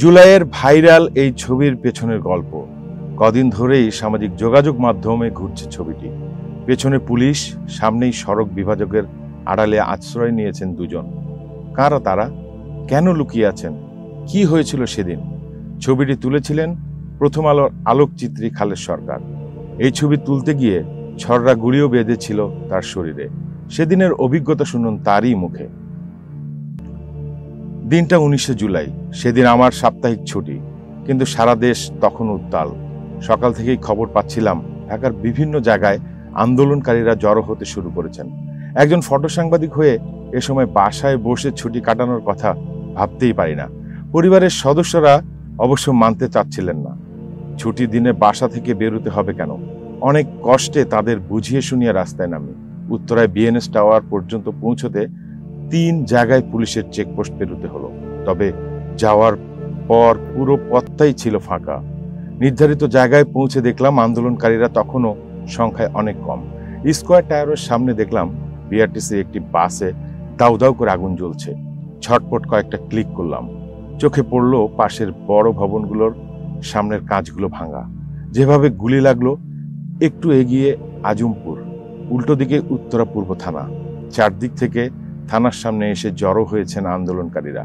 জুলাইয়ের ভাইরাল এই ছবির পেছনের গল্প। কদিন ধরেই সামাজিক যোগাযোগ মাধ্যমে ঘুরছে ছবিটি। পেছনে পুলিশ, সামনেই সড়ক বিভাজকের আড়ালে আশ্রয় নিয়েছেন দুজন। কারা তারা? কেন লুকিয়ে আছেন? কি হয়েছিল সেদিন? ছবিটি তুলেছিলেন প্রথম আলোর আলোকচিত্রী খালেদ সরকার। এই ছবি তুলতে গিয়ে ছররা গুলিও বেঁধেছিল তার শরীরে। সেদিনের অভিজ্ঞতা শুনুন তারই মুখে। দিনটা 19শে জুলাই। সেদিন আমার সাপ্তাহিক ছুটি, কিন্তু সারা দেশ তখন উত্তাল। সকাল থেকেই খবর পাচ্ছিলাম ঢাকার বিভিন্ন জায়গায় আন্দোলনকারীরা জড়ো হতে শুরু করেছেন। একজন ফটো সাংবাদিক হয়ে এ সময় বাসায় বসে ছুটি কাটানোর কথা ভাবতেই পারি না। পরিবারের সদস্যরা অবশ্য মানতে চাচ্ছিলেন না। ছুটির দিনে বাসা থেকে বেরোতে হবে কেন? অনেক কষ্টে তাদের বুঝিয়ে শুনিয়ে রাস্তায় নামি। উত্তরায় বিএনএস টাওয়ার পর্যন্ত পৌঁছতে 3 জায়গায় পুলিশের চেকপোস্ট পেরোতে হলো। তবে যাওয়ার পর পুরো পথটাই ছিল ফাঁকা। নির্ধারিত জায়গায় পৌঁছে দেখলাম আন্দোলনকারীরা তখনও সংখ্যায় অনেক কম। স্কয়ার টাওয়ারের সামনে দেখলাম বিআরটিসি একটি বাসে দাউ দাউ করে আগুন জ্বলছে। ছটপট কয়েকটা ক্লিক করলাম। চোখে পড়ল পাশের বড় ভবনগুলোর সামনের কাঁচগুলো ভাঙা। যেভাবে গুলি লাগলো। একটু এগিয়ে আজমপুর, উল্টো দিকে উত্তরা পূর্ব থানা। চারদিক থেকে থানার সামনে এসে জড়ো হয়েছেন আন্দোলনকারীরা।